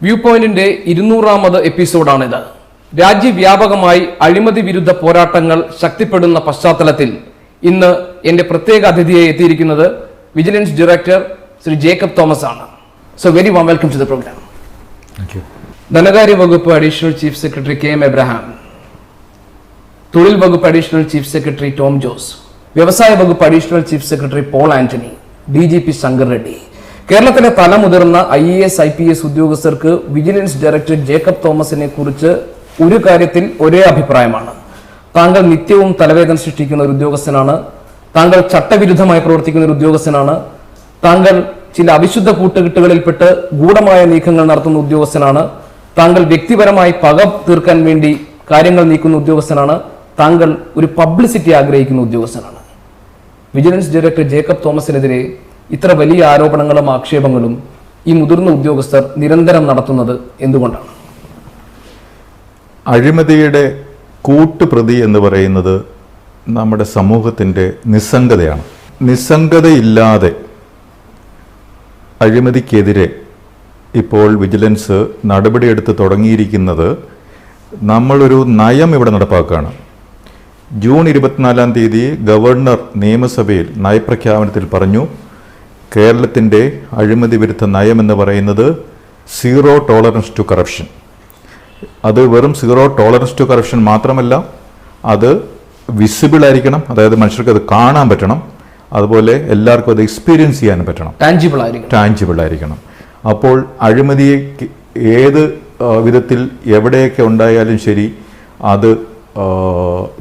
View പോയിന്റിന്റെ 200ാമത് എപ്പിസോഡാണിത്. രാജ്യവ്യാപകമായി അഴിമതി വിരുദ്ധ പോരാട്ടങ്ങൾ ശക്തിപ്പെടുന്ന പശ്ചാത്തലത്തിൽ ഇന്ന് എന്റെ പ്രത്യേക അതിഥിയെ എത്തിയിരിക്കുന്നത് വിജിലൻസ് ഡയറക്ടർ ശ്രീ ജേക്കബ് തോമസ് ആണ്. So very warm welcome to the programme. ധനകാര്യ വകുപ്പ് additional chief secretary KM Abraham, തൊഴിൽ വകുപ്പ് additional chief secretary Tom Jose, വ്യവസായ വകുപ്പ് additional chief secretary Paul Antony, DGP Shankar Reddy, കേരളത്തിലെ തലമുതിർന്ന IAS IPS ഉദ്യോഗസ്ഥർക്ക് വിജിലൻസ് ഡയറക്ടർ ജേക്കബ് തോമസിനെ കുറിച്ച് ഒരു കാര്യത്തിൽ ഒരേ അഭിപ്രായമാണ്. താങ്കൾ നിത്യവും തലവേദന സൃഷ്ടിക്കുന്ന ഒരു ഉദ്യോഗസ്ഥനാണ്. താങ്കൾ ചട്ടവിരുദ്ധമായി പ്രവർത്തിക്കുന്ന ഒരു ഉദ്യോഗസ്ഥനാണ്. താങ്കൾ ചില അവിശുദ്ധ കൂട്ടുകെട്ടുകളിൽപ്പെട്ട് ഗൂഢമായ നീക്കങ്ങൾ നടത്തുന്ന ഉദ്യോഗസ്ഥനാണ്. താങ്കൾ വ്യക്തിപരമായി പക തീർക്കാൻ വേണ്ടി കാര്യങ്ങൾ നീക്കുന്ന ഉദ്യോഗസ്ഥനാണ്. താങ്കൾ ഒരു പബ്ലിസിറ്റി ആഗ്രഹിക്കുന്ന ഉദ്യോഗസ്ഥനാണ്. വിജിലൻസ് ഡയറക്ടർ ജേക്കബ് തോമസിനെതിരെ ഇത്ര വലിയ ആരോപണങ്ങളും ആക്ഷേപങ്ങളും ഈ മുതിർന്ന ഉദ്യോഗസ്ഥർ നിരന്തരം നടത്തുന്നത് എന്തുകൊണ്ടാണ്? അഴിമതിയുടെ കൂട്ടുപ്രതി എന്ന് പറയുന്നത് നമ്മുടെ സമൂഹത്തിൻ്റെ നിസ്സംഗതയാണ്. നിസ്സംഗതയില്ലാതെ അഴിമതിക്കെതിരെ ഇപ്പോൾ വിജിലൻസ് നടപടിയെടുത്ത് തുടങ്ങിയിരിക്കുന്നത് നമ്മളൊരു നയം ഇവിടെ നടപ്പാക്കുകയാണ്. ജൂൺ 24-ാം തീയതി ഗവർണർ നിയമസഭയിൽ നയപ്രഖ്യാപനത്തിൽ പറഞ്ഞു, കേരളത്തിൻ്റെ അഴിമതി വിരുദ്ധ നയം എന്ന് പറയുന്നത് സീറോ ടോളറൻസ് ടു കറപ്ഷൻ. അത് വെറും സീറോ ടോളറൻസ് ടു കറപ്ഷൻ മാത്രമല്ല, അത് വിസിബിൾ ആയിരിക്കണം, അതായത് മനുഷ്യർക്ക് അത് കാണാൻ പറ്റണം, അതുപോലെ എല്ലാവർക്കും അത് എക്സ്പീരിയൻസ് ചെയ്യാൻ പറ്റണം, ടാഞ്ചിബിൾ ആയിരിക്കണം. അപ്പോൾ അഴിമതിയെ ഏത് വിധത്തിൽ എവിടെയൊക്കെ ഉണ്ടായാലും ശരി അത്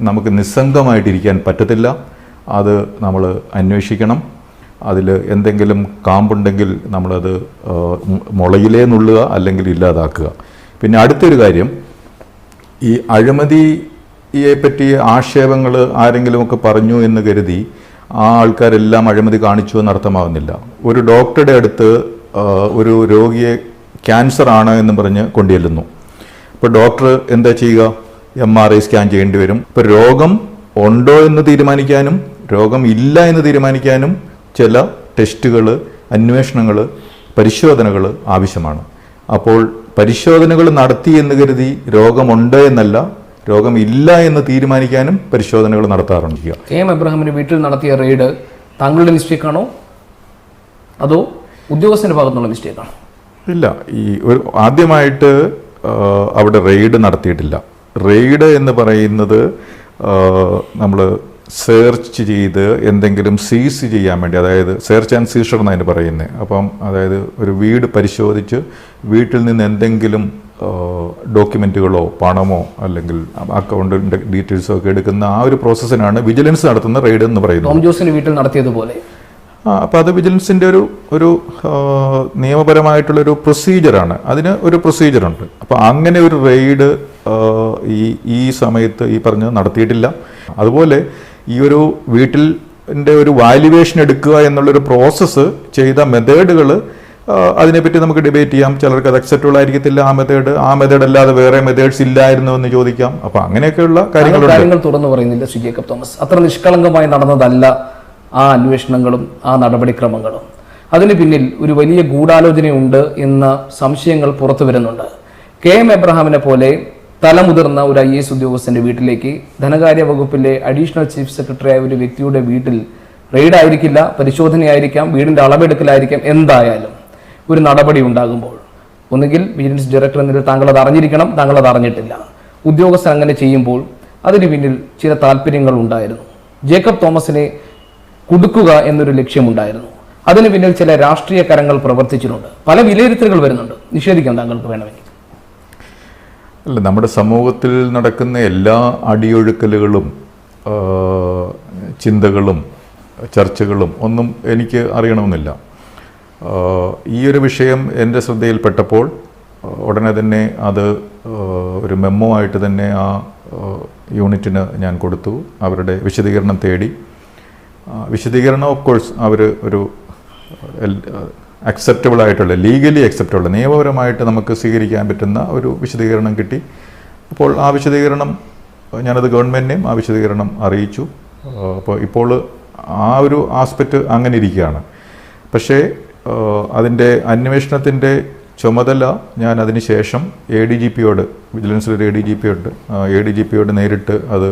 നമുക്ക് നിസ്സംഗമായിട്ടിരിക്കാൻ പറ്റത്തില്ല. അത് നമ്മൾ അന്വേഷിക്കണം. അതിൽ എന്തെങ്കിലും കാമ്പുണ്ടെങ്കിൽ നമ്മളത് മുളയിലേ നുള്ളുക, അല്ലെങ്കിൽ ഇല്ലാതാക്കുക. പിന്നെ അടുത്തൊരു കാര്യം, ഈ അഴിമതിയെ പറ്റി ആക്ഷേപങ്ങൾ ആരെങ്കിലുമൊക്കെ പറഞ്ഞു എന്ന് കരുതി ആ ആൾക്കാരെല്ലാം അഴിമതി കാണിച്ചു എന്ന് അർത്ഥമാകുന്നില്ല. ഒരു ഡോക്ടറുടെ അടുത്ത് ഒരു രോഗിയെ ക്യാൻസർ ആണ് എന്ന് പറഞ്ഞ് കൊണ്ടുചെല്ലുന്നു. ഇപ്പോൾ ഡോക്ടർ എന്താ ചെയ്യുക? MRI സ്കാൻ ചെയ്യേണ്ടി വരും. ഇപ്പോൾ രോഗം ഉണ്ടോ എന്ന് തീരുമാനിക്കാനും രോഗം ഇല്ല എന്ന് തീരുമാനിക്കാനും ചില ടെസ്റ്റുകൾ, അന്വേഷണങ്ങൾ, പരിശോധനകൾ ആവശ്യമാണ്. അപ്പോൾ പരിശോധനകൾ നടത്തി എന്ന് കരുതി രോഗമുണ്ട് എന്നല്ല, രോഗമില്ല എന്ന് തീരുമാനിക്കാനും പരിശോധനകൾ നടത്താറുണ്ട്. KM എബ്രഹാമിന്റെ വീട്ടിൽ നടത്തിയ റെയ്ഡ് താങ്കളുടെ മിസ്റ്റേക്കാണോ അതോ ഉദ്യോഗസ്ഥന്റെ ഭാഗത്തുനിന്നുള്ള മിസ്റ്റേക്കാണോ? ഇല്ല, ഈ ഒരു ആദ്യമായിട്ട് അവിടെ റെയ്ഡ് നടത്തിയിട്ടില്ല. റെയ്ഡ് എന്ന് പറയുന്നത് നമ്മൾ സെർച്ച് ചെയ്ത് എന്തെങ്കിലും സീസ് ചെയ്യാൻ വേണ്ടി, അതായത് സെർച്ച് ആൻഡ് സീഷർ എന്നതിന് പറയുന്നത്. അപ്പം അതായത് ഒരു വീട് പരിശോധിച്ച് വീട്ടിൽ നിന്ന് എന്തെങ്കിലും ഡോക്യുമെൻറ്റുകളോ പണമോ അല്ലെങ്കിൽ അക്കൗണ്ടിൻ്റെ ഡീറ്റെയിൽസോ ഒക്കെ എടുക്കുന്ന ആ ഒരു പ്രോസസ്സിനാണ് വിജിലൻസ് നടത്തുന്ന റെയ്ഡ് എന്ന് പറയുന്നത്. ടോം ജോസിന്റെ വീട്ടിൽ നടത്തിയതുപോലെ. അപ്പോൾ അത് വിജിലൻസിൻ്റെ ഒരു നിയമപരമായിട്ടുള്ളൊരു പ്രൊസീജിയറാണ്. അതിന് ഒരു പ്രൊസീജിയറുണ്ട്. അപ്പോൾ അങ്ങനെ ഒരു റെയ്ഡ് ഈ സമയത്ത് ഈ പറഞ്ഞ് നടത്തിയിട്ടില്ല. അതുപോലെ ഈ ഒരു വീട്ടിൻ്റെ ഒരു വാല്യുവേഷൻ എടുക്കുക എന്നുള്ളൊരു പ്രോസസ്സ് ചെയ്ത മെത്തേഡുകൾ, അതിനെപ്പറ്റി നമുക്ക് ഡിബേറ്റ് ചെയ്യാം. ചിലർക്ക് അത് അക്സെപ്റ്റബിൾ ആയിരിക്കത്തില്ല. ആ മെത്തേഡ് അല്ലാതെ വേറെ മെത്തേഡ്സ് ഇല്ലായിരുന്നു എന്ന് ചോദിക്കാം. അപ്പോൾ അങ്ങനെയൊക്കെയുള്ള കാര്യങ്ങൾ തുറന്നു പറയുന്നില്ല ശ്രീ ജേക്കബ് തോമസ്. അത്ര നിഷ്കളങ്കമായി നടന്നതല്ല ആ അന്വേഷണങ്ങളും ആ നടപടിക്രമങ്ങളും. അതിന് പിന്നിൽ ഒരു വലിയ ഗൂഢാലോചനയുണ്ട് എന്ന സംശയങ്ങൾ പുറത്തു വരുന്നുണ്ട്. KM എബ്രഹാമിനെ പോലെ തലമുതിർന്ന ഒരു IAS ഉദ്യോഗസ്ഥന്റെ വീട്ടിലേക്ക് ധനകാര്യ വകുപ്പിലെ അഡീഷണൽ ചീഫ് സെക്രട്ടറി ആയ ഒരു വ്യക്തിയുടെ വീട്ടിൽ റെയ്ഡ് ആയിരിക്കില്ല, പരിശോധനയായിരിക്കാം, വീടിന്റെ അളവെടുക്കലായിരിക്കാം, എന്തായാലും ഒരു നടപടി ഉണ്ടാകുമ്പോൾ ഒന്നുകിൽ വിജിലൻസ് ഡയറക്ടർ എന്നതിൽ താങ്കൾ അത് അറിഞ്ഞിരിക്കണം, താങ്കൾ അത് അറിഞ്ഞിട്ടില്ല. ഉദ്യോഗസ്ഥൻ അങ്ങനെ ചെയ്യുമ്പോൾ അതിന് പിന്നിൽ ചില താല്പര്യങ്ങൾ ഉണ്ടായിരുന്നു. ജേക്കബ് തോമസിനെ കുടുക്കുക എന്നൊരു ലക്ഷ്യമുണ്ടായിരുന്നു. അതിന് പിന്നിൽ ചില രാഷ്ട്രീയ കരങ്ങൾ പ്രവർത്തിച്ചിട്ടുണ്ട്. പല വിലയിരുത്തലുകൾ വരുന്നുണ്ട്. നിഷേധിക്കാൻ താങ്കൾക്ക് വേണമെങ്കിൽ. അല്ല, നമ്മുടെ സമൂഹത്തിൽ നടക്കുന്ന എല്ലാ അടിയൊഴുക്കലുകളും ചിന്തകളും ചർച്ചകളും ഒന്നും എനിക്ക് അറിയണമെന്നില്ല. ഈ ഒരു വിഷയം എൻ്റെ ശ്രദ്ധയിൽപ്പെട്ടപ്പോൾ ഉടനെ തന്നെ അത് ഒരു മെമ്മോ ആയിട്ട് തന്നെ ആ യൂണിറ്റിന് ഞാൻ കൊടുത്തു. അവരുടെ വിശദീകരണം തേടി. വിശദീകരണം ഓഫ് കോഴ്സ് അവർ ഒരു അക്സെപ്റ്റബിൾ ആയിട്ടുള്ള, ലീഗലി അക്സെപ്റ്റബിൾ, നിയമപരമായിട്ട് നമുക്ക് സ്വീകരിക്കാൻ പറ്റുന്ന ഒരു വിശദീകരണം കിട്ടി. അപ്പോൾ ആ വിശദീകരണം ഞാനത് ഗവൺമെൻറ്റിനെയും ആ വിശദീകരണം അറിയിച്ചു. അപ്പോൾ ഇപ്പോൾ ആ ഒരു ആസ്പെക്റ്റ് അങ്ങനെ ഇരിക്കുകയാണ്. പക്ഷേ അതിൻ്റെ അന്വേഷണത്തിൻ്റെ ചുമതല ഞാൻ അതിനുശേഷം ADGPയോട്, വിജിലൻസിലൊരു ADGPയോട് നേരിട്ട് അത്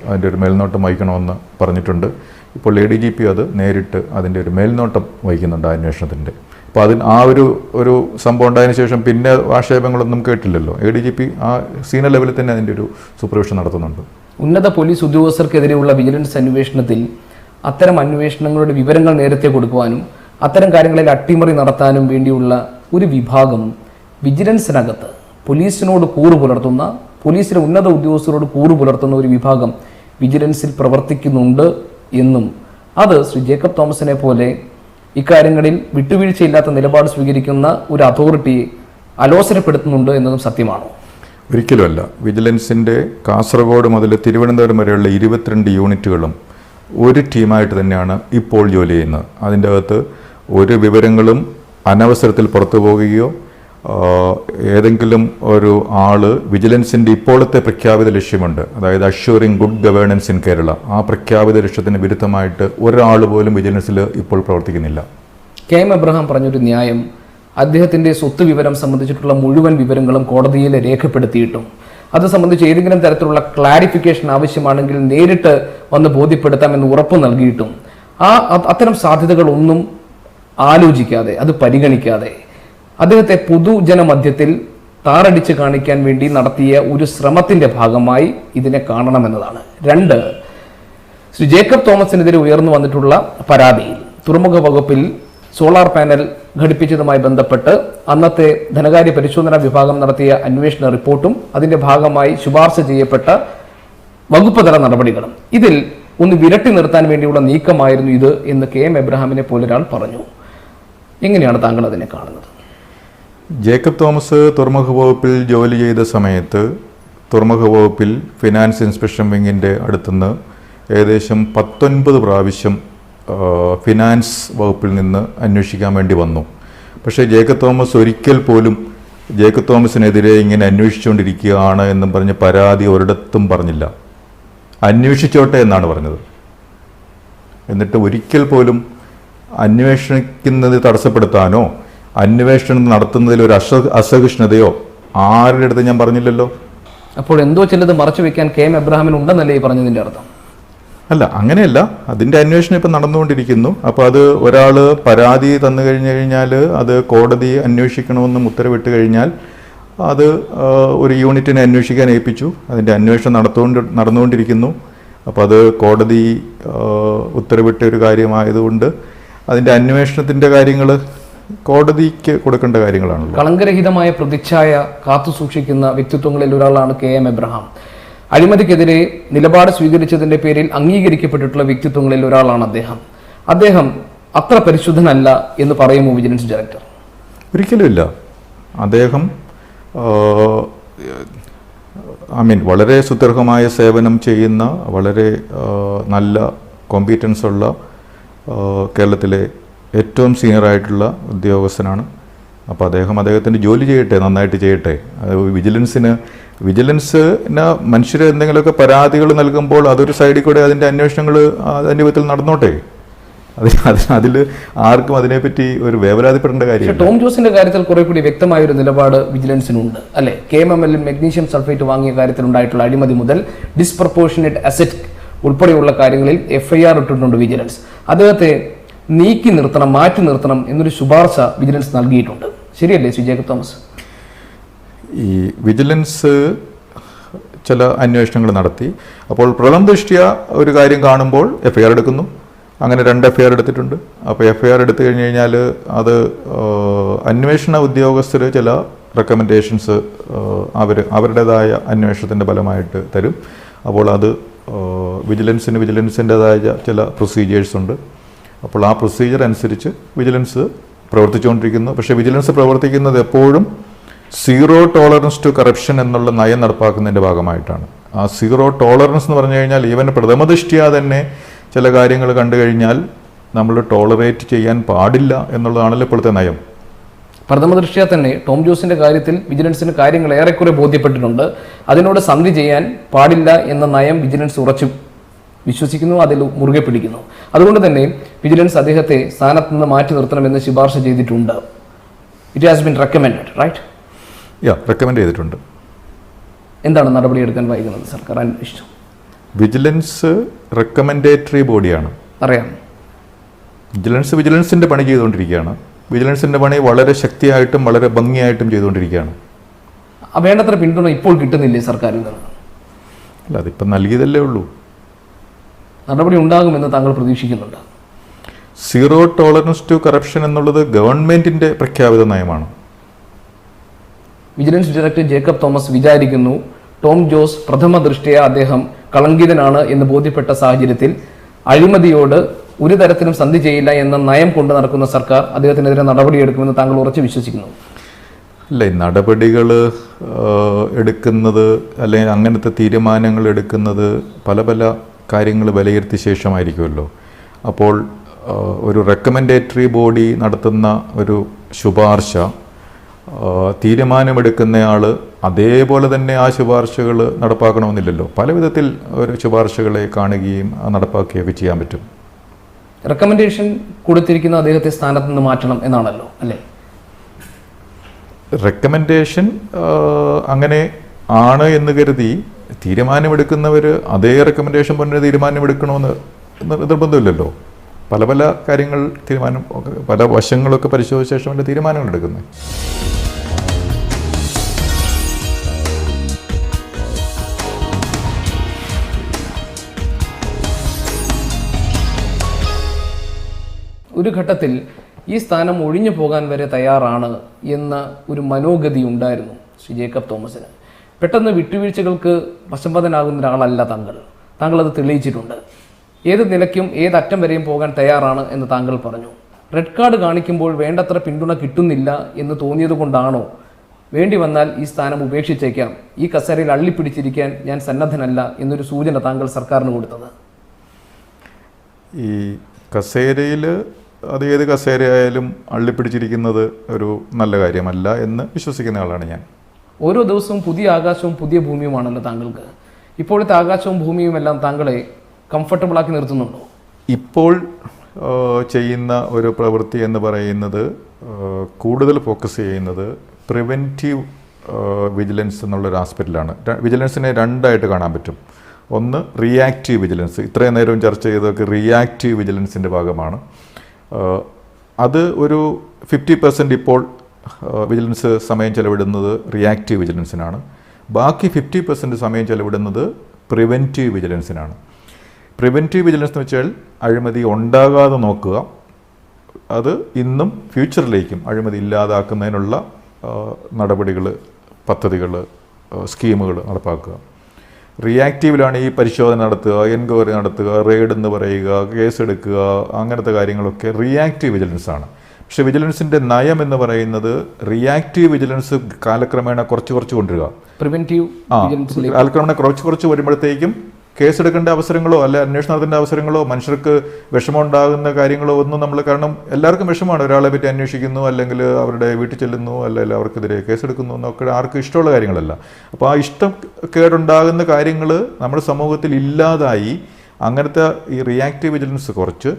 അതിൻ്റെ ഒരു മേൽനോട്ടം വഹിക്കണമെന്ന് പറഞ്ഞിട്ടുണ്ട്. ഇപ്പോൾ ADGP അത് നേരിട്ട് അതിൻ്റെ ഒരു മേൽനോട്ടം വഹിക്കുന്നുണ്ട് അന്വേഷണത്തിൻ്റെ. അപ്പോൾ ആ ഒരു സംഭവം ഉണ്ടായതിനു ശേഷം പിന്നെ ആക്ഷേപങ്ങളൊന്നും കേട്ടില്ലല്ലോ. ADGP ആ സീനിയർ ലെവലിൽ തന്നെ അതിൻ്റെ ഒരു സൂപ്പർവിഷൻ നടത്തുന്നുണ്ട്. ഉന്നത പോലീസ് ഉദ്യോഗസ്ഥർക്കെതിരെയുള്ള വിജിലൻസ് അന്വേഷണത്തിൽ അത്തരം അന്വേഷണങ്ങളുടെ വിവരങ്ങൾ നേരത്തെ കൊടുക്കുവാനും അത്തരം കാര്യങ്ങളിൽ അട്ടിമറി നടത്താനും വേണ്ടിയുള്ള ഒരു വിഭാഗം വിജിലൻസിനകത്ത് പോലീസിനോട് കൂറു പുലർത്തുന്ന, പോലീസിലെ ഉന്നത ഉദ്യോഗസ്ഥരോട് കൂറു പുലർത്തുന്ന ഒരു വിഭാഗം വിജിലൻസിൽ പ്രവർത്തിക്കുന്നുണ്ട് എന്നും അത് ശ്രീ ജേക്കബ് തോമസിനെ പോലെ ഇക്കാര്യങ്ങളിൽ വിട്ടുവീഴ്ചയില്ലാത്ത നിലപാട് സ്വീകരിക്കുന്ന ഒരു അതോറിറ്റിയെ അലോസരപ്പെടുത്തുന്നുണ്ട് എന്നതും സത്യമാണോ? ഒരിക്കലുമല്ല. വിജിലൻസിൻ്റെ കാസർഗോഡ് മുതൽ തിരുവനന്തപുരം വരെയുള്ള 22 യൂണിറ്റുകളും ഒരു ടീമായിട്ട് തന്നെയാണ് ഇപ്പോൾ ജോലി ചെയ്യുന്നത്. അതിൻ്റെ അകത്ത് ഒരു വിവരങ്ങളും അനവസരത്തിൽ പുറത്തു പോകുകയോ ഏതെങ്കിലും ഒരു ആള് വിജിലൻസിൻ്റെ ഇപ്പോഴത്തെ പ്രഖ്യാപിത ലക്ഷ്യമുണ്ട്, അതായത് assuring good governance in Kerala, ആ പ്രഖ്യാപിത ലക്ഷ്യത്തിന് വിരുദ്ധമായിട്ട് ഒരാൾ പോലും വിജിലൻസിൽ ഇപ്പോൾ പ്രവർത്തിക്കുന്നില്ല. KM എബ്രഹാം പറഞ്ഞൊരു ന്യായം, അദ്ദേഹത്തിൻ്റെ സ്വത്ത് വിവരം സംബന്ധിച്ചിട്ടുള്ള മുഴുവൻ വിവരങ്ങളും കോടതിയിൽ രേഖപ്പെടുത്തിയിട്ടും അത് സംബന്ധിച്ച് ഏതെങ്കിലും തരത്തിലുള്ള ക്ലാരിഫിക്കേഷൻ ആവശ്യമാണെങ്കിൽ നേരിട്ട് വന്ന് ബോധ്യപ്പെടുത്താമെന്ന് ഉറപ്പ് നൽകിയിട്ടും അത്തരം സാധ്യതകളൊന്നും ആലോചിക്കാതെ, അത് പരിഗണിക്കാതെ അദ്ദേഹത്തെ പൊതുജനമധ്യത്തിൽ താറടിച്ച് കാണിക്കാൻ വേണ്ടി നടത്തിയ ഒരു ശ്രമത്തിന്റെ ഭാഗമായി ഇതിനെ കാണണമെന്നതാണ്. 2, ശ്രീ ജേക്കബ് തോമസിനെതിരെ ഉയർന്നു വന്നിട്ടുള്ള പരാതിയിൽ തുറമുഖ വകുപ്പിൽ സോളാർ പാനൽ ഘടിപ്പിച്ചതുമായി ബന്ധപ്പെട്ട് അന്നത്തെ ധനകാര്യ പരിശോധനാ വിഭാഗം നടത്തിയ അന്വേഷണ റിപ്പോർട്ടും അതിന്റെ ഭാഗമായി ശുപാർശ ചെയ്യപ്പെട്ട വകുപ്പ് തല നടപടികളും ഇതിൽ ഒന്ന് വിരട്ടി നിർത്താൻ വേണ്ടിയുള്ള നീക്കമായിരുന്നു ഇത് എന്ന് KM എബ്രഹാമിനെ പോലെ ഒരാൾ പറഞ്ഞു. എങ്ങനെയാണ് താങ്കൾ അതിനെ കാണുന്നത്? ജേക്കബ് തോമസ് തുറമുഖ വകുപ്പിൽ ജോലി ചെയ്ത സമയത്ത് തുറമുഖ വകുപ്പിൽ ഫിനാൻസ് ഇൻസ്പെക്ഷൻ വിങ്ങിൻ്റെ അടുത്തുനിന്ന് ഏകദേശം 19 പ്രാവശ്യം ഫിനാൻസ് വകുപ്പിൽ നിന്ന് അന്വേഷിക്കാൻ വേണ്ടി വന്നു. പക്ഷേ ജേക്കബ് തോമസ് ഒരിക്കൽ പോലും ജേക്കബ് തോമസിനെതിരെ ഇങ്ങനെ അന്വേഷിച്ചുകൊണ്ടിരിക്കുകയാണ് എന്നും പറഞ്ഞ് പരാതി ഒരിടത്തും പറഞ്ഞില്ല. അന്വേഷിച്ചോട്ടെ എന്നാണ് പറഞ്ഞത്. എന്നിട്ട് ഒരിക്കൽ പോലും അന്വേഷിക്കുന്നത് തടസ്സപ്പെടുത്താനോ അന്വേഷണം നടത്തുന്നതിൽ ഒരു അസഹിഷ്ണുതയോ ആരുടെ അടുത്ത് ഞാൻ പറഞ്ഞില്ലല്ലോ. അപ്പോൾ എന്തോ ചിലത് മറച്ചു വെക്കാൻ KM എബ്രഹാമിന് ഉണ്ടെന്നല്ലേ ഈ പറഞ്ഞതിൻ്റെ അർത്ഥം? അല്ല, അങ്ങനെയല്ല. അതിൻ്റെ അന്വേഷണം ഇപ്പം നടന്നുകൊണ്ടിരിക്കുന്നു. അപ്പോൾ അത് ഒരാൾ പരാതി തന്നു കഴിഞ്ഞാൽ അത് കോടതി അന്വേഷിക്കണമെന്നും ഉത്തരവിട്ട് കഴിഞ്ഞാൽ അത് ഒരു യൂണിറ്റിനെ അന്വേഷിക്കാൻ ഏൽപ്പിച്ചു. അതിൻ്റെ അന്വേഷണം നടന്നുകൊണ്ടിരിക്കുന്നു. അപ്പോൾ അത് കോടതി ഉത്തരവിട്ട ഒരു കാര്യമായതുകൊണ്ട് അതിൻ്റെ അന്വേഷണത്തിൻ്റെ കാര്യങ്ങൾ കോടതിക്ക് കൊടുക്കേണ്ട കാര്യങ്ങളാണല്ലോ. കളങ്കരഹിതമായ പ്രതിച്ഛായ കാത്തു സൂക്ഷിക്കുന്ന വ്യക്തിത്വങ്ങളിൽ ഒരാളാണ് KM എബ്രഹാം. അഴിമതിക്കെതിരെ നിലപാട് സ്വീകരിച്ചതിന്റെ പേരിൽ അംഗീകരിക്കപ്പെട്ടിട്ടുള്ള വ്യക്തിത്വങ്ങളിൽ ഒരാളാണ് അദ്ദേഹം അത്ര പരിശുദ്ധനല്ല എന്ന് പറയുമോ വിജിലൻസ് ഡയറക്ടർ? ഒരിക്കലുമില്ല. അദ്ദേഹം വളരെ സുദീർഘമായ സേവനം ചെയ്യുന്ന വളരെ നല്ല കോമ്പീറ്റൻസ് ഉള്ള കേരളത്തിലെ ഏറ്റവും സീനിയറായിട്ടുള്ള ഉദ്യോഗസ്ഥനാണ്. അപ്പോൾ അദ്ദേഹത്തിൻ്റെ ജോലി ചെയ്യട്ടെ, നന്നായിട്ട് ചെയ്യട്ടെ. വിജിലൻസിന് മനുഷ്യർ എന്തെങ്കിലുമൊക്കെ പരാതികൾ നൽകുമ്പോൾ അതൊരു സൈഡിൽ കൂടെ അതിൻ്റെ അന്വേഷണങ്ങൾ അതിൻ്റെ വിധത്തിൽ നടന്നോട്ടെ. അതിൽ ആർക്കും അതിനെപ്പറ്റി ഒരു വേവലാതിപ്പെടേണ്ട കാര്യം. ടോം ജോസിന്റെ കാര്യത്തിൽ കുറെ കൂടി വ്യക്തമായ ഒരു നിലപാട് വിജിലൻസിനുണ്ട് അല്ലെ? KMML മെഗ്നീഷ്യം സൾഫേറ്റ് വാങ്ങിയ കാര്യത്തിൽ ഉണ്ടായിട്ടുള്ള അഴിമതി മുതൽ ഡിസ്പ്രപ്പോർഷനേറ്റ് അസറ്റ് ഉൾപ്പെടെയുള്ള കാര്യങ്ങളിൽ FIR ഇട്ടിട്ടുണ്ട് വിജിലൻസ്. അദ്ദേഹത്തെ മാറ്റി നിർത്തണം എന്നൊരു ശുപാർശ വിജിലൻസ് നൽകിയിട്ടുണ്ട്. ശരിയല്ലേ ശ്രീ ജേക്കബ് തോമസ്? ഈ വിജിലൻസ് ചില അന്വേഷണങ്ങൾ നടത്തി. അപ്പോൾ പ്രഥമ ദൃഷ്ട്യ ഒരു കാര്യം കാണുമ്പോൾ FIR എടുക്കുന്നു. അങ്ങനെ 2 FIR എടുത്തിട്ടുണ്ട്. അപ്പോൾ FIR എടുത്തു കഴിഞ്ഞ് കഴിഞ്ഞാൽ അത് അന്വേഷണ ഉദ്യോഗസ്ഥർ ചില റെക്കമെൻഡേഷൻസ് അവരുടേതായ അന്വേഷണത്തിൻ്റെ ഫലമായിട്ട് തരും. അപ്പോൾ അത് വിജിലൻസിൻ്റെതായ ചില പ്രൊസീജിയേഴ്സ് ഉണ്ട്. അപ്പോൾ ആ പ്രൊസീജിയർ അനുസരിച്ച് വിജിലൻസ് പ്രവർത്തിച്ചുകൊണ്ടിരിക്കുന്നു. പക്ഷേ വിജിലൻസ് പ്രവർത്തിക്കുന്നത് എപ്പോഴും സീറോ ടോളറൻസ് ടു കറപ്ഷൻ എന്നുള്ള നയം നടപ്പാക്കുന്നതിൻ്റെ ഭാഗമായിട്ടാണ്. ആ സീറോ ടോളറൻസ് എന്ന് പറഞ്ഞു കഴിഞ്ഞാൽ ഈവൻ പ്രഥമദൃഷ്ട്യാ തന്നെ ചില കാര്യങ്ങൾ കണ്ടു കഴിഞ്ഞാൽ നമ്മൾ ടോളറേറ്റ് ചെയ്യാൻ പാടില്ല എന്നുള്ളതാണല്ലോ ഇപ്പോഴത്തെ നയം. പ്രഥമദൃഷ്ട്യാ തന്നെ ടോം ജോസിന്റെ കാര്യത്തിൽ വിജിലൻസിന് കാര്യങ്ങൾ ഏറെക്കുറെ ബോധ്യപ്പെട്ടിട്ടുണ്ട്. അതിനോട് സന്ധി ചെയ്യാൻ പാടില്ല എന്ന നയം വിജിലൻസ് ഉറച്ചു വിശ്വസിക്കുന്നു, അതിൽ മുറുകെ പിടിക്കുന്നു. അതുകൊണ്ട് തന്നെ വിജിലൻസ് അദ്ദേഹത്തെ സ്ഥാനത്ത് നിന്ന് മാറ്റി നിർത്തണമെന്ന് ശുപാർശ ചെയ്തിട്ടുണ്ട്. It has been recommended, right? Recommend ചെയ്തിട്ടുണ്ട്. എന്താണ് നടപടിയെടുക്കാൻ വൈകുന്നത്? സർക്കാർ അന്വേഷിച്ചു. വിജിലൻസ് റെക്കമെൻഡേറ്ററി ബോഡിയാണ്. അറിയാം. വിജിലൻസിൻ്റെ പണി ചെയ്തുകൊണ്ടിരിക്കുകയാണ്. വിജിലൻസിൻ്റെ പണി വളരെ ശക്തിയായിട്ടും വളരെ ഭംഗിയായിട്ടും ചെയ്തുകൊണ്ടിരിക്കുകയാണ്. വേണ്ടത്ര പിന്തുണ ഇപ്പോൾ കിട്ടുന്നില്ലേ സർക്കാരിൽ നിന്ന്? അല്ല, അതിപ്പം നൽകിയതല്ലേ ഉള്ളൂ. നടപടി ഉണ്ടാകുമെന്ന് താങ്കൾ പ്രതീക്ഷിക്കുന്നുണ്ട്? സീറോ ടോളറൻസ് ടു കറപ്ഷൻ എന്നുള്ളത് ഗവൺമെന്റിന്റെ പ്രഖ്യാപിത നയമാണ്. വിജിലൻസ് ഡയറക്ടർ ജേക്കബ് തോമസ് വിചാരിക്കുന്നു ടോം ജോസ് പ്രഥമ ദൃഷ്ടിയ അദ്ദേഹം കളങ്കിതനാണ് എന്ന് ബോധ്യപ്പെട്ട സാഹചര്യത്തിൽ അഴിമതിയോട് ഒരു തരത്തിലും സന്ധി ചെയ്യില്ല എന്ന നയം കൊണ്ട് നടക്കുന്ന സർക്കാർ അദ്ദേഹത്തിനെതിരെ നടപടിയെടുക്കുമെന്ന് താങ്കൾ ഉറച്ചു വിശ്വസിക്കുന്നു? അല്ല, ഈ നടപടികൾ എടുക്കുന്നത് അല്ലെങ്കിൽ അങ്ങനത്തെ തീരുമാനങ്ങൾ എടുക്കുന്നത് പല പല കാര്യങ്ങൾ വിലയിരുത്തിയ ശേഷമായിരിക്കുമല്ലോ. അപ്പോൾ ഒരു റെക്കമെൻഡേറ്ററി ബോഡി നടത്തുന്ന ഒരു ശുപാർശ തീരുമാനമെടുക്കുന്നയാൾ അതേപോലെ തന്നെ ആ ശുപാർശകൾ നടപ്പാക്കണമെന്നില്ലല്ലോ. പല വിധത്തിൽ ഒരു ശുപാർശകളെ കാണുകയും നടപ്പാക്കുകയൊക്കെ ചെയ്യാൻ പറ്റും. റെക്കമെൻഡേഷൻ കൊടുത്തിരിക്കുന്ന അദ്ദേഹത്തെ സ്ഥാനത്ത് നിന്ന് മാറ്റണം എന്നാണല്ലോ, അല്ലേ? റെക്കമെൻഡേഷൻ അങ്ങനെ ആണ് എന്ന് കരുതി തീരുമാനമെടുക്കുന്നവർ അതേ റെക്കമെൻഡേഷൻ പറഞ്ഞ തീരുമാനമെടുക്കണമെന്ന് നിർബന്ധമില്ലല്ലോ. പല പല കാര്യങ്ങൾ പല വശങ്ങളൊക്കെ പരിശോധിച്ച ശേഷമല്ല തീരുമാനങ്ങൾ എടുക്കുന്നത്. ഒരു ഘട്ടത്തിൽ ഈ സ്ഥാനം ഒഴിഞ്ഞു പോകാൻ വരെ തയ്യാറാണ് എന്ന ഒരു മനോഗതി ഉണ്ടായിരുന്നു ശ്രീ ജേക്കബ് തോമസിന്. പെട്ടെന്ന് വിട്ടുവീഴ്ചകൾക്ക് വശംവദനാകുന്ന ഒരാളല്ല താങ്കൾ അത് തെളിയിച്ചിട്ടുണ്ട്. ഏത് നിലയ്ക്കും ഏതറ്റം വരെയും പോകാൻ തയ്യാറാണ് എന്ന് താങ്കൾ പറഞ്ഞു. റെഡ് കാർഡ് കാണിക്കുമ്പോൾ വേണ്ടത്ര പിന്തുണ കിട്ടുന്നില്ല എന്ന് തോന്നിയത് കൊണ്ടാണോ വേണ്ടി വന്നാൽ ഈ സ്ഥാനം ഉപേക്ഷിച്ചേക്കാം, ഈ കസേരയിൽ അള്ളിപ്പിടിച്ചിരിക്കാൻ ഞാൻ സന്നദ്ധനല്ല എന്നൊരു സൂചന താങ്കൾ സർക്കാരിന് കൊടുത്തത്? ഈ കസേരയിൽ അത് ഏത് കസേരയായാലും അള്ളിപ്പിടിച്ചിരിക്കുന്നത് ഒരു നല്ല കാര്യമല്ല എന്ന് വിശ്വസിക്കുന്ന ആളാണ് ഞാൻ. ഓരോ ദിവസവും പുതിയ ആകാശവും പുതിയ ഭൂമിയുമാണല്ലോ താങ്കൾക്ക്. ഇപ്പോഴത്തെ ആകാശവും ഭൂമിയും എല്ലാം താങ്കളെ കംഫർട്ടബിൾ ആക്കി നിർത്തുന്നുണ്ടോ? ഇപ്പോൾ ചെയ്യുന്ന ഒരു പ്രവൃത്തി എന്ന് പറയുന്നത് കൂടുതൽ ഫോക്കസ് ചെയ്യുന്നത് പ്രിവെൻറ്റീവ് വിജിലൻസ് എന്നുള്ളൊരു ആസ്പെക്റ്റിലാണ്. വിജിലൻസിനെ രണ്ടായിട്ട് കാണാൻ പറ്റും. ഒന്ന് റിയാക്റ്റീവ് വിജിലൻസ്, ഇത്രയും നേരം ചർച്ച ചെയ്തതൊക്കെ റിയാക്റ്റീവ് വിജിലൻസിൻ്റെ ഭാഗമാണ്. അത് ഒരു 50% ഇപ്പോൾ വിജിലൻസ് സമയം ചെലവിടുന്നത് റിയാക്റ്റീവ് വിജിലൻസിനാണ്. ബാക്കി 50% സമയം ചെലവിടുന്നത് പ്രിവെൻറ്റീവ് വിജിലൻസിനാണ്. പ്രിവെൻറ്റീവ് വിജിലൻസ് എന്ന് വെച്ചാൽ അഴിമതി ഉണ്ടാകാതെ നോക്കുക, അത് ഇന്നും ഫ്യൂച്ചറിലേക്കും അഴിമതി ഇല്ലാതാക്കുന്നതിനുള്ള നടപടികൾ, പദ്ധതികൾ, സ്കീമുകൾ നടപ്പാക്കുക. റിയാക്റ്റീവിലാണ് ഈ പരിശോധന നടത്തുക, എൻക്വയറി നടത്തുക, റെയ്ഡ് എന്ന് പറയുക, കേസെടുക്കുക, അങ്ങനത്തെ കാര്യങ്ങളൊക്കെ റിയാക്റ്റീവ് വിജിലൻസ് ആണ്. പക്ഷെ വിജിലൻസിൻ്റെ നയം എന്ന് പറയുന്നത് റിയാക്റ്റീവ് വിജിലൻസ് കാലക്രമേണ കുറച്ച് കൊണ്ടുവരിക. കാലക്രമേണ കുറച്ച് വരുമ്പോഴത്തേക്കും കേസെടുക്കേണ്ട അവസരങ്ങളോ അല്ലെ അന്വേഷണം നടത്തേണ്ട അവസരങ്ങളോ മനുഷ്യർക്ക് വിഷമം ഉണ്ടാകുന്ന കാര്യങ്ങളോ ഒന്നും നമ്മൾ, കാരണം എല്ലാവർക്കും വിഷമമാണ്, ഒരാളെ പറ്റി അന്വേഷിക്കുന്നു അല്ലെങ്കിൽ അവരുടെ വീട്ടിൽ ചെല്ലുന്നു അല്ലെങ്കിൽ അവർക്കെതിരെ കേസെടുക്കുന്നു എന്നൊക്കെ ആർക്കും ഇഷ്ടമുള്ള കാര്യങ്ങളല്ല. അപ്പോൾ ആ ഇഷ്ടം കേടുണ്ടാകുന്ന കാര്യങ്ങൾ നമ്മുടെ സമൂഹത്തിൽ ഇല്ലാതായി അങ്ങനത്തെ ഈ റിയാക്റ്റീവ് വിജിലൻസ് കുറച്ച്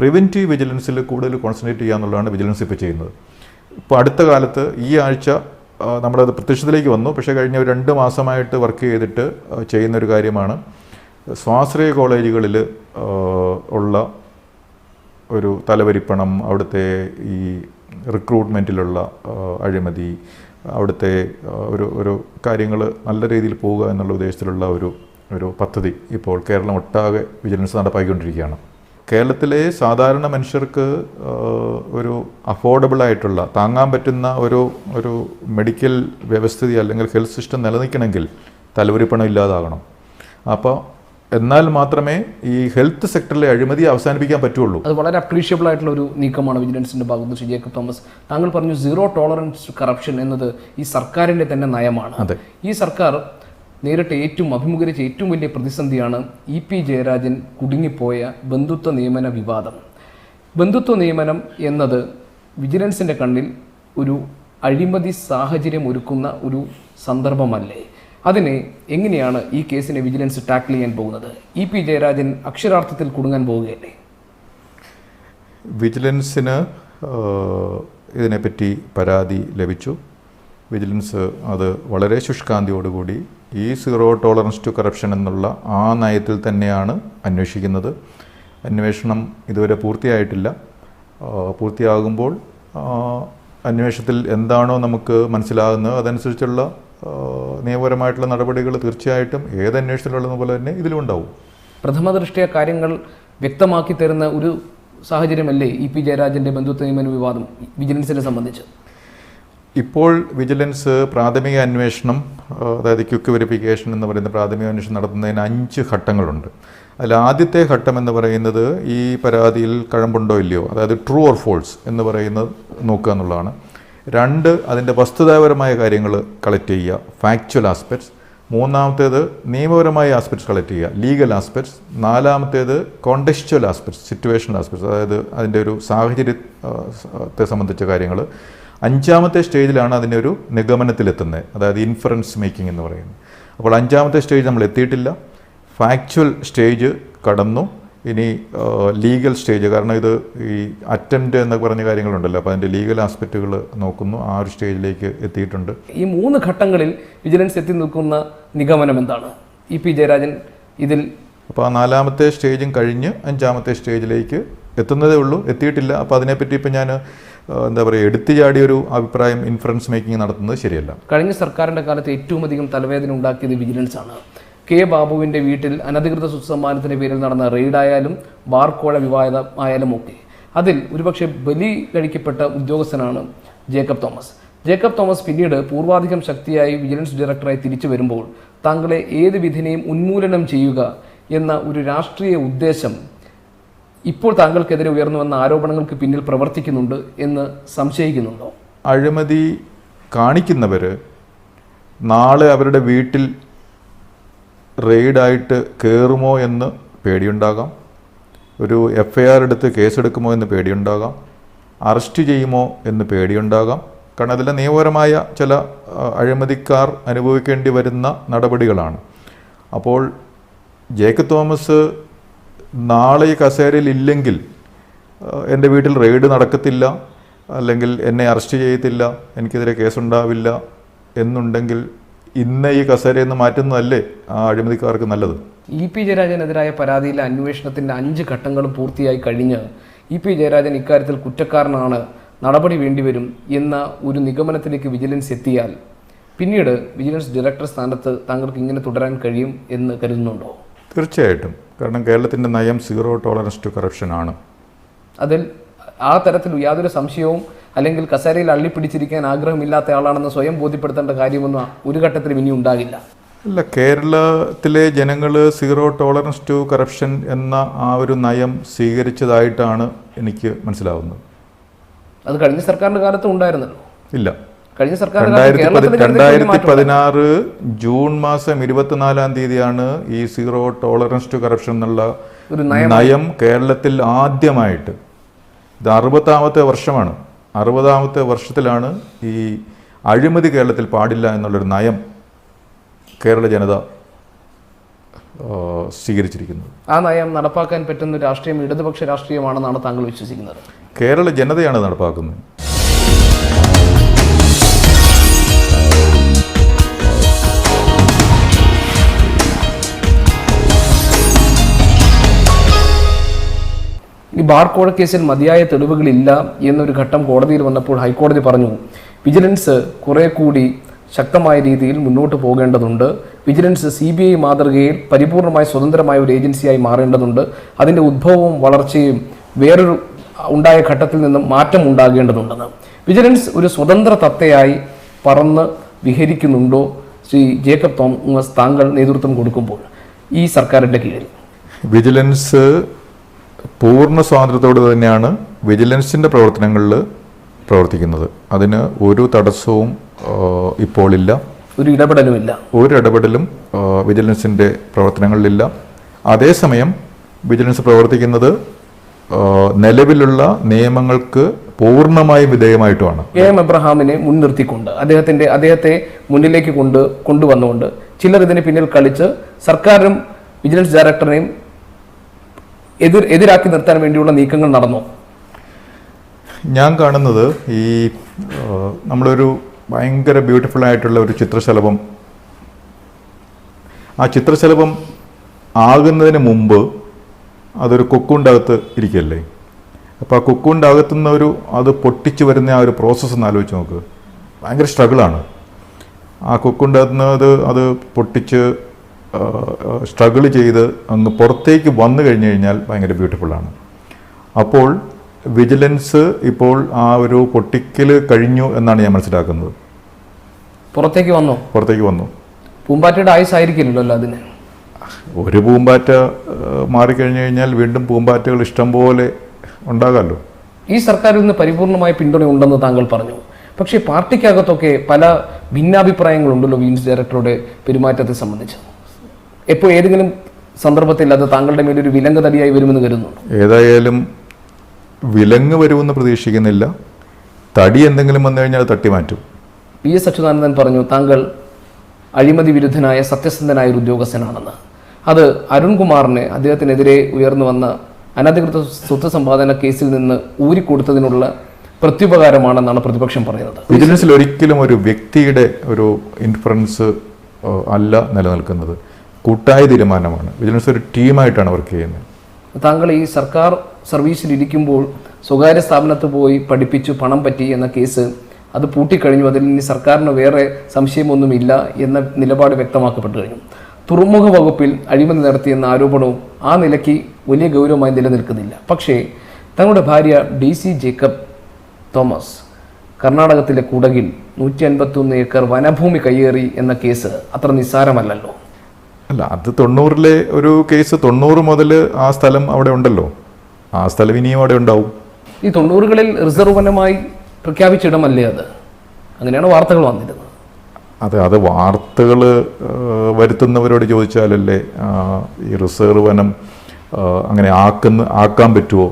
പ്രിവെൻറ്റീവ് വിജിലൻസിൽ കൂടുതൽ കോൺസെൻട്രേറ്റ് ചെയ്യുക എന്നുള്ളതാണ് വിജിലൻസ് ഇപ്പോൾ ചെയ്യുന്നത്. ഇപ്പോൾ അടുത്ത കാലത്ത് ഈ ആഴ്ച നമ്മളത് പ്രത്യക്ഷത്തിലേക്ക് വന്നു, പക്ഷേ കഴിഞ്ഞ ഒരു 2 മാസമായിട്ട് വർക്ക് ചെയ്തിട്ട് ചെയ്യുന്നൊരു കാര്യമാണ് സ്വാശ്രയ കോളേജുകളിൽ ഉള്ള ഒരു തലവരിപ്പണം, അവിടുത്തെ ഈ റിക്രൂട്ട്മെൻറ്റിലുള്ള അഴിമതി, അവിടുത്തെ ഒരു കാര്യങ്ങൾ നല്ല രീതിയിൽ പോവുക എന്നുള്ള ഉദ്ദേശത്തിലുള്ള ഒരു പദ്ധതി ഇപ്പോൾ കേരളം ഒട്ടാകെ വിജിലൻസ് നടപ്പാക്കിക്കൊണ്ടിരിക്കുകയാണ്. കേരളത്തിലെ സാധാരണ മനുഷ്യർക്ക് ഒരു അഫോർഡബിളായിട്ടുള്ള താങ്ങാൻ പറ്റുന്ന ഒരു മെഡിക്കൽ വ്യവസ്ഥിതി അല്ലെങ്കിൽ ഹെൽത്ത് സിസ്റ്റം നിലനിൽക്കണമെങ്കിൽ തലവരിപ്പണം ഇല്ലാതാകണം. അപ്പോൾ എന്നാൽ മാത്രമേ ഈ ഹെൽത്ത് സെക്ടറിലെ അഴിമതി അവസാനിപ്പിക്കാൻ പറ്റുള്ളൂ. അത് വളരെ അപ്രീഷിയബിൾ ആയിട്ടുള്ള ഒരു നീക്കമാണ് വിജിലൻസിന്റെ ഭാഗത്ത് ശ്രീ ജേക്കബ് തോമസ്. താങ്കൾ പറഞ്ഞു സീറോ ടോളറൻസ് ടു കറപ്ഷൻ എന്നത് ഈ സർക്കാരിന്റെ തന്നെ നയമാണ്. ഈ സർക്കാർ നേരിട്ട് അഭിമുഖീകരിച്ച ഏറ്റവും വലിയ പ്രതിസന്ധിയാണ് EP ജയരാജൻ കുടുങ്ങിപ്പോയ ബന്ധുത്വ നിയമന വിവാദം. ബന്ധുത്വ നിയമനം എന്നത് വിജിലൻസിന്റെ കണ്ണിൽ ഒരു അഴിമതി സാഹചര്യം ഒരുക്കുന്ന ഒരു സന്ദർഭമല്ലേ? അതിനെ എങ്ങനെയാണ് ഈ കേസിനെ വിജിലൻസ് ടാക്കിൾ ചെയ്യാൻ പോകുന്നത്? EP ജയരാജൻ അക്ഷരാർത്ഥത്തിൽ കുടുങ്ങാൻ പോവുകയല്ലേ? വിജിലൻസിന് ഇതിനെപ്പറ്റി പരാതി ലഭിച്ചു. വിജിലൻസ് അത് വളരെ ശുഷ്കാന്തിയോടുകൂടി ഈ സീറോ ടോളറൻസ് ടു കറപ്ഷൻ എന്നുള്ള ആ നയത്തിൽ തന്നെയാണ് അന്വേഷിക്കുന്നത്. അന്വേഷണം ഇതുവരെ പൂർത്തിയായിട്ടില്ല. പൂർത്തിയാകുമ്പോൾ അന്വേഷണത്തിൽ എന്താണോ നമുക്ക് മനസ്സിലാകുന്നത് അതനുസരിച്ചുള്ള നിയമപരമായിട്ടുള്ള നടപടികൾ തീർച്ചയായിട്ടും ഏത് അന്വേഷണത്തിലുള്ളത് പോലെ തന്നെ ഇതിലും ഉണ്ടാവും. പ്രഥമ ദൃഷ്ടിയ കാര്യങ്ങൾ വ്യക്തമാക്കി തരുന്ന ഒരു സാഹചര്യമല്ലേ ഇ പി ജയരാജൻ്റെ ബന്ധുത്വ നിയമന വിവാദം വിജിലൻസിനെ സംബന്ധിച്ച്? ഇപ്പോൾ വിജിലൻസ് പ്രാഥമിക അന്വേഷണം, അതായത് ക്വിക്ക് വെരിഫിക്കേഷൻ എന്ന് പറയുന്ന പ്രാഥമിക അന്വേഷണം നടത്തുന്നതിന് 5 ഘട്ടങ്ങളുണ്ട്. അതിൽ ആദ്യത്തെ ഘട്ടം എന്ന് പറയുന്നത് ഈ പരാതിയിൽ കഴമ്പുണ്ടോ ഇല്ലയോ, അതായത് ട്രൂ ഓർ ഫോൾസ് എന്ന് പറയുന്നത് നോക്കുക എന്നുള്ളതാണ്. 2, അതിൻ്റെ വസ്തുതാപരമായ കാര്യങ്ങൾ കളക്ട് ചെയ്യുക, ഫാക്ച്വൽ ആസ്പെക്ട്സ്. 3-ാമത്തേത് നിയമപരമായ ആസ്പെക്ട്സ് കളക്ട് ചെയ്യുക, ലീഗൽ ആസ്പെക്ട്സ്. 4-ാമത്തേത് കോണ്ടെക്സ്ച്വൽ ആസ്പെക്ട്സ്, സിറ്റുവേഷണൽ ആസ്പെക്ട്സ്, അതായത് അതിൻ്റെ ഒരു സാഹചര്യത്തെ സംബന്ധിച്ച കാര്യങ്ങൾ. 5-ാമത്തെ സ്റ്റേജിലാണ് അതിൻ്റെ ഒരു നിഗമനത്തിലെത്തുന്നത്, അതായത് ഇൻഫറൻസ് മേക്കിംഗ് എന്ന് പറയുന്നത്. അപ്പോൾ 5-ാമത്തെ സ്റ്റേജ് നമ്മൾ എത്തിയിട്ടില്ല. ഫാക്ച്വൽ സ്റ്റേജ് കടന്നു. ഇനി ലീഗൽ സ്റ്റേജ്, കാരണം ഇത് ഈ അറ്റംപ്റ്റ് എന്നൊക്കെ പറഞ്ഞ കാര്യങ്ങളുണ്ടല്ലോ, അപ്പോൾ അതിൻ്റെ ലീഗൽ ആസ്പെക്റ്റുകൾ നോക്കുന്നു. ആ ഒരു സ്റ്റേജിലേക്ക് എത്തിയിട്ടുണ്ട്. ഈ 3 ഘട്ടങ്ങളിൽ വിജിലൻസ് എത്തി നിൽക്കുന്ന നിഗമനം എന്താണ്? ഇ പി ജയരാജൻ ഇതിൽ അപ്പോൾ ആ 4-ാമത്തെ സ്റ്റേജും കഴിഞ്ഞ് 5-ാമത്തെ സ്റ്റേജിലേക്ക് എത്തുന്നതേ ഉള്ളൂ, എത്തിയിട്ടില്ല. അപ്പോൾ അതിനെപ്പറ്റി ഇപ്പം ഞാൻ എന്താ പറയുക, എടുത്തു ചാടിയൊരു അഭിപ്രായം ഇൻഫറൻസ് മേക്കിംഗ് നടത്തുന്നത് ശരിയല്ല. കഴിഞ്ഞ സർക്കാരിൻ്റെ കാലത്ത് ഏറ്റവും അധികം തലവേദന ഉണ്ടാക്കിയത് വിജിലൻസാണ്. കെ ബാബുവിൻ്റെ വീട്ടിൽ അനധികൃത സ്വത്തുസമ്മാനത്തിൻ്റെ പേരിൽ നടന്ന റെയ്ഡായാലും ബാർക്കോഴ വിവാദമായാലും ഒക്കെ അതിൽ ഒരുപക്ഷെ ബലി കഴിക്കപ്പെട്ട ഉദ്യോഗസ്ഥനാണ് ജേക്കബ് തോമസ്. ജേക്കബ് തോമസ് പിന്നീട് പൂർവാധികം ശക്തിയായി വിജിലൻസ് ഡയറക്ടറായി തിരിച്ചു വരുമ്പോൾ താങ്കളെ ഏത് വിധിനെയും ഉന്മൂലനം ചെയ്യുക എന്ന ഒരു രാഷ്ട്രീയ ഉദ്ദേശം ഇപ്പോൾ താങ്കൾക്കെതിരെ ഉയർന്നു വന്ന ആരോപണങ്ങൾക്ക് പിന്നിൽ പ്രവർത്തിക്കുന്നുണ്ട് എന്ന് സംശയിക്കുന്നുണ്ടോ? അഴിമതി കാണിക്കുന്നവർ നാളെ അവരുടെ വീട്ടിൽ റെയ്ഡായിട്ട് കയറുമോ എന്ന് പേടിയുണ്ടാകാം, ഒരു FIR എടുത്ത് കേസെടുക്കുമോ എന്ന് പേടിയുണ്ടാകാം, അറസ്റ്റ് ചെയ്യുമോ എന്ന് പേടിയുണ്ടാകാം. കാരണം അതെല്ലാം നിയമപരമായ ചില അഴിമതിക്കാർ അനുഭവിക്കേണ്ടി വരുന്ന നടപടികളാണ്. അപ്പോൾ ജേക്കബ് തോമസ് നാളെ ഈ കസേരയിൽ ഇല്ലെങ്കിൽ എൻ്റെ വീട്ടിൽ റെയ്ഡ് നടക്കത്തില്ല, അല്ലെങ്കിൽ എന്നെ അറസ്റ്റ് ചെയ്യത്തില്ല, എനിക്കെതിരെ കേസുണ്ടാവില്ല എന്നുണ്ടെങ്കിൽ ഇന്ന് ഈ കസേരയിൽ നിന്ന് മാറ്റുന്നതല്ലേ ആ അഴിമതിക്കാർക്ക് നല്ലത്? ഇ പി ജയരാജനെതിരായ പരാതിയിലെ അന്വേഷണത്തിൻ്റെ 5 ഘട്ടങ്ങളും പൂർത്തിയായി കഴിഞ്ഞ് ഇ പി ജയരാജൻ ഇക്കാര്യത്തിൽ കുറ്റക്കാരനാണ്, നടപടി വേണ്ടിവരും എന്ന ഒരു നിഗമനത്തിലേക്ക് വിജിലൻസ് എത്തിയാൽ പിന്നീട് വിജിലൻസ് ഡയറക്ടർ സ്ഥാനത്ത് താങ്കൾക്ക് ഇങ്ങനെ തുടരാൻ കഴിയും എന്ന് കരുതുന്നുണ്ടോ? തീർച്ചയായിട്ടും. കാരണം കേരളത്തിൻ്റെ നയം സീറോ ടോളറൻസ് ടു കറപ്ഷൻ ആണ്. അതിൽ ആ തരത്തിൽ യാതൊരു സംശയവും അല്ലെങ്കിൽ കസേരയിൽ അള്ളിപ്പിടിച്ചിരിക്കാൻ ആഗ്രഹമില്ലാത്ത ആളാണെന്ന് സ്വയം ബോധ്യപ്പെടുത്തേണ്ട കാര്യമൊന്നും ഒരു ഘട്ടത്തിലും ഇനി ഉണ്ടാകില്ല. അല്ല, കേരളത്തിലെ ജനങ്ങൾ സീറോ ടോളറൻസ് ടു കറപ്ഷൻ എന്ന ആ ഒരു നയം സ്വീകരിച്ചതായിട്ടാണ് എനിക്ക് മനസ്സിലാവുന്നത്. അത് കഴിഞ്ഞ സർക്കാരിൻ്റെ കാലത്ത് ഉണ്ടായിരുന്നല്ലോ? ഇല്ല, കഴിഞ്ഞ സർക്കാർ 2016 ജൂൺ മാസം 24-ാം തീയതിയാണ് ഈ സീറോ ടോളറൻസ് ടു കറപ്ഷൻ എന്നുള്ള ഒരു നയം കേരളത്തിൽ ആദ്യമായിട്ട്. ഇത് 60-ാമത്തെ വർഷമാണ്. 60-ാമത്തെ വർഷത്തിലാണ് ഈ അഴിമതി കേരളത്തിൽ പാടില്ല എന്നുള്ളൊരു നയം കേരള ജനത സ്വീകരിച്ചിരിക്കുന്നത്. ആ നയം നടപ്പാക്കാൻ പറ്റുന്ന രാഷ്ട്രീയം ഇടതുപക്ഷ രാഷ്ട്രീയമാണെന്നാണ് താങ്കൾ വിശ്വസിക്കുന്നത്? കേരള ജനതയാണ് നടപ്പാക്കുന്നത്. ഈ ബാർക്കോഴ കേസിൽ മതിയായ തെളിവുകളില്ല എന്നൊരു ഘട്ടം കോടതിയിൽ വന്നപ്പോൾ ഹൈക്കോടതി പറഞ്ഞു വിജിലൻസ് കുറെ കൂടി ശക്തമായ രീതിയിൽ മുന്നോട്ട് പോകേണ്ടതുണ്ട്, വിജിലൻസ് CBI മാതൃകയിൽ പരിപൂർണമായി സ്വതന്ത്രമായ ഒരു ഏജൻസിയായി മാറേണ്ടതുണ്ട്, അതിൻ്റെ ഉദ്ഭവവും വളർച്ചയും വേറൊരു ഉണ്ടായ ഘട്ടത്തിൽ നിന്നും മാറ്റം ഉണ്ടാകേണ്ടതുണ്ടെന്ന്. വിജിലൻസ് ഒരു സ്വതന്ത്ര തത്തയായി പറന്ന് വിഹരിക്കുന്നുണ്ടോ ശ്രീ ജേക്കബ് തോമസ് താങ്കൾ നേതൃത്വം കൊടുക്കുമ്പോൾ ഈ സർക്കാരിൻ്റെ കീഴിൽ? വിജിലൻസ് പൂർണ്ണ സ്വാതന്ത്ര്യത്തോട് തന്നെയാണ് വിജിലൻസിൻ്റെ പ്രവർത്തനങ്ങളിൽ പ്രവർത്തിക്കുന്നത്. അതിന് ഒരു തടസ്സവും ഇപ്പോൾ ഇല്ല, ഒരു ഇടപെടലുമില്ല. ഒരു ഇടപെടലും വിജിലൻസിൻ്റെ പ്രവർത്തനങ്ങളിലില്ല. അതേസമയം വിജിലൻസ് പ്രവർത്തിക്കുന്നത് നിലവിലുള്ള നിയമങ്ങൾക്ക് പൂർണ്ണമായും വിധേയമായിട്ടുമാണ്. AM എബ്രഹാമിനെ മുൻനിർത്തിക്കൊണ്ട് അദ്ദേഹത്തെ മുന്നിലേക്ക് കൊണ്ടുവന്നുകൊണ്ട് ചിലർ ഇതിന് പിന്നിൽ കളിച്ച് സർക്കാരും വിജിലൻസ് ഡയറക്ടറിനെയും എതിരാക്കി നിർത്താൻ വേണ്ടിയുള്ള നീക്കങ്ങൾ നടന്നു. ഞാൻ കാണുന്നത് ഈ നമ്മളൊരു ഭയങ്കര ബ്യൂട്ടിഫുൾ ആയിട്ടുള്ള ഒരു ചിത്രശലഭം, ആ ചിത്രശലഭം ആകുന്നതിന് മുമ്പ് അതൊരു കൊക്കുണ്ടകത്ത് ഇരിക്കുകയല്ലേ. അപ്പോൾ ആ കൊക്കുണ്ടകത്തുനിന്ന് അത് പൊട്ടിച്ച് വരുന്ന ആ ഒരു പ്രോസസ്സ് ഒന്ന് ആലോചിച്ച് നോക്ക്. ഭയങ്കര സ്ട്രഗിളാണ്. ആ കൊക്കുണ്ടകത്തുനിന്ന് അത് പൊട്ടിച്ച് സ്ട്രഗിൾ ചെയ്ത് അങ്ങ് പുറത്തേക്ക് വന്നു കഴിഞ്ഞു കഴിഞ്ഞാൽ ഭയങ്കര ബ്യൂട്ടിഫുള്ളാണ്. അപ്പോൾ വിജിലൻസ് ഇപ്പോൾ ആ ഒരു പൊട്ടിക്കൽ കഴിഞ്ഞു എന്നാണ് ഞാൻ മനസ്സിലാക്കുന്നത്. പുറത്തേക്ക് വന്നു. പൂമ്പാറ്റയുടെ ആയുസ് ആയിരിക്കില്ലല്ലോ അതിന്. ഒരു പൂമ്പാറ്റ മാറിക്കഴിഞ്ഞു കഴിഞ്ഞാൽ വീണ്ടും പൂമ്പാറ്റകൾ ഇഷ്ടം പോലെ ഉണ്ടാകാമല്ലോ. ഈ സർക്കാരിൽ നിന്ന് പരിപൂർണമായ പിന്തുണ ഉണ്ടെന്ന് താങ്കൾ പറഞ്ഞു. പക്ഷേ പാർട്ടിക്കകത്തൊക്കെ പല ഭിന്നാഭിപ്രായങ്ങളുണ്ടല്ലോ വിജിലൻസ് ഡയറക്ടറുടെ പെരുമാറ്റത്തെ സംബന്ധിച്ച്. എപ്പോൾ ഏതെങ്കിലും സന്ദർഭത്തിൽ അത് താങ്കളുടെ മേലൊരു വിലങ്ങ് തടിയായി വരുമെന്ന് കരുതുന്നു? ഏതായാലും വിലങ്ങ് വരുമെന്ന് പ്രതീക്ഷിക്കുന്നില്ല. തടി എന്തെങ്കിലും വന്നു കഴിഞ്ഞാൽ തട്ടി മാറ്റും. PS അച്യുതാനന്ദൻ പറഞ്ഞു താങ്കൾ അഴിമതി വിരുദ്ധനായ സത്യസന്ധനായ ഒരു ഉദ്യോഗസ്ഥനാണെന്ന്. അത് അരുൺകുമാറിന് അദ്ദേഹത്തിനെതിരെ ഉയർന്നു വന്ന അനധികൃത സ്വത്ത് സമ്പാദന കേസിൽ നിന്ന് ഊരിക്കൊടുത്തതിനുള്ള പ്രത്യുപകാരമാണെന്നാണ് പ്രതിപക്ഷം പറയുന്നത്. വിജിലൻസിൽ ഒരിക്കലും ഒരു വ്യക്തിയുടെ ഒരു ഇൻഫ്ലുവൻസ് അല്ല നിലനിൽക്കുന്നത്. കൂട്ടായ തീരുമാനമാണ്. വിജിലൻസ് ഒരു ടീമായിട്ടാണ് വർക്ക് ചെയ്യുന്നത്. താങ്കൾ ഈ സർക്കാർ സർവീസിൽ ഇരിക്കുമ്പോൾ സ്വകാര്യ സ്ഥാപനത്ത് പോയി പഠിപ്പിച്ചു പണം പറ്റി എന്ന കേസ് അത് പൂട്ടിക്കഴിഞ്ഞു. അതിൽ ഇനി സർക്കാരിന് വേറെ സംശയമൊന്നുമില്ല എന്ന നിലപാട് വ്യക്തമാക്കപ്പെട്ടു കഴിഞ്ഞു. തുറമുഖ വകുപ്പിൽ അഴിമതി നടത്തിയെന്ന ആരോപണവും ആ നിലയ്ക്ക് വലിയ ഗൗരവമായി നിലനിൽക്കുന്നില്ല. പക്ഷേ തങ്ങളുടെ ഭാര്യ DC ജേക്കബ് തോമസ് കർണാടകത്തിലെ കുടകിൽ 151 ഏക്കർ വനഭൂമി കയ്യേറി എന്ന കേസ് അത്ര നിസ്സാരമല്ലല്ലോ. അല്ല, അത് 90-ലെ ഒരു കേസ്. 90 മുതൽ ആ സ്ഥലം അവിടെ ഉണ്ടല്ലോ. ആ സ്ഥലം ഇനിയും അവിടെ ഉണ്ടാവും. ഈ 90-കളിൽ റിസർവ് വനമായി പ്രഖ്യാപിച്ചിടമല്ലേ അത്? അങ്ങനെയാണ് വാർത്തകൾ വന്നിരുന്നത്. അത് വാർത്തകൾ വരുത്തുന്നവരോട് ചോദിച്ചാലല്ലേ ഈ റിസർവ് വനം അങ്ങനെ ആക്കാൻ പറ്റുമോ?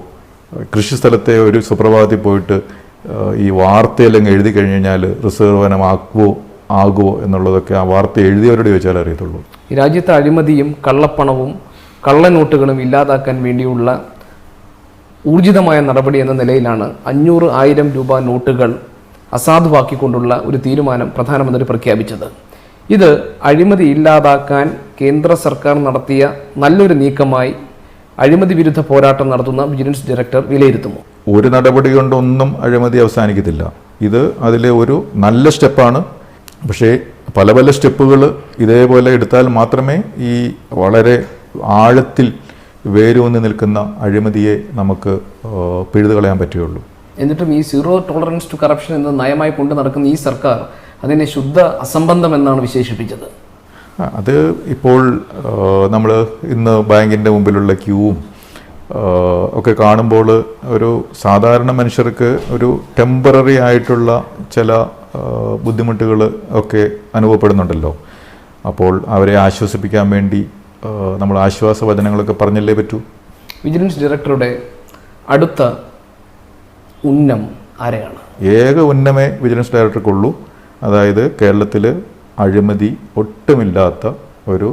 കൃഷി സ്ഥലത്തെ ഒരു സുപ്രഭാതത്തിൽ പോയിട്ട് ഈ വാർത്തയിലങ്ങ് എഴുതി കഴിഞ്ഞ് കഴിഞ്ഞാൽ റിസർവ് വനം ആകുമോ എന്നുള്ളതൊക്കെ ആ വാർത്ത എഴുതിയവരോട് ചോദിച്ചാലേ അറിയത്തുള്ളൂ. ഈ രാജ്യത്തെ അഴിമതിയും കള്ളപ്പണവും കള്ളനോട്ടുകളും ഇല്ലാതാക്കാൻ വേണ്ടിയുള്ള ഊർജിതമായ നടപടി എന്ന നിലയിലാണ് 500,000 രൂപ നോട്ടുകൾ അസാധുവാക്കിക്കൊണ്ടുള്ള ഒരു തീരുമാനം പ്രധാനമന്ത്രി പ്രഖ്യാപിച്ചത്. ഇത് അഴിമതി ഇല്ലാതാക്കാൻ കേന്ദ്ര സർക്കാർ നടത്തിയ നല്ലൊരു നീക്കമായി അഴിമതി വിരുദ്ധ പോരാട്ടം നടത്തുന്ന വിജിലൻസ് ഡയറക്ടർ വിലയിരുത്തുന്നു. ഒരു നടപടി കൊണ്ടൊന്നും അഴിമതി അവസാനിക്കത്തില്ല. ഇത് അതിലെ ഒരു നല്ല സ്റ്റെപ്പാണ്. പക്ഷേ പല പല സ്റ്റെപ്പുകൾ ഇതേപോലെ എടുത്താൽ മാത്രമേ ഈ വളരെ ആഴത്തിൽ വേരൂന്നി നിൽക്കുന്ന അഴിമതിയെ നമുക്ക് പിഴുതുകളയാൻ പറ്റുകയുള്ളൂ. എന്നിട്ടും ഈ സീറോ ടോളറൻസ് ടു കറപ്ഷൻ എന്ന നയമായി കൊണ്ട് നടക്കുന്ന ഈ സർക്കാർ അതിനെ ശുദ്ധ അസംബന്ധം എന്നാണ് വിശേഷിപ്പിച്ചത്. അത് ഇപ്പോൾ നമ്മൾ ഇന്ന് ബാങ്കിൻ്റെ മുമ്പിലുള്ള ക്യൂവും ഒക്കെ കാണുമ്പോൾ ഒരു സാധാരണ മനുഷ്യർക്ക് ഒരു ടെമ്പററി ആയിട്ടുള്ള ചില ബുദ്ധിമുട്ടുകൾ ഒക്കെ അനുഭവപ്പെടുന്നുണ്ടല്ലോ. അപ്പോൾ അവരെ ആശ്വസിപ്പിക്കാൻ വേണ്ടി നമ്മൾ ആശ്വാസ വചനങ്ങളൊക്കെ പറഞ്ഞല്ലേ പറ്റൂ. വിജിലൻസ് ഡയറക്ടറുടെ അടുത്ത ഉന്നം ആരെയാണ്? ഏക ഉന്നമേ വിജിലൻസ് ഡയറക്ടർക്കുള്ളൂ. അതായത് കേരളത്തിൽ അഴിമതി ഒട്ടുമില്ലാത്ത ഒരു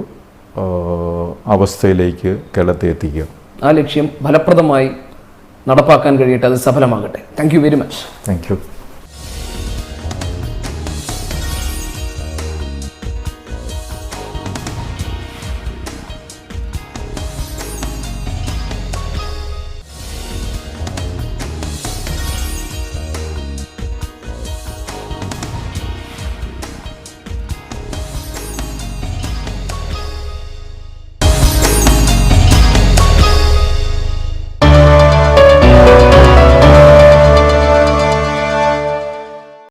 അവസ്ഥയിലേക്ക് കേരളത്തെ എത്തിക്കുക. ആ ലക്ഷ്യം ഫലപ്രദമായി നടപ്പാക്കാൻ കഴിയട്ടെ. അത് സഫലമാകട്ടെ. Thank you very much. Thank U.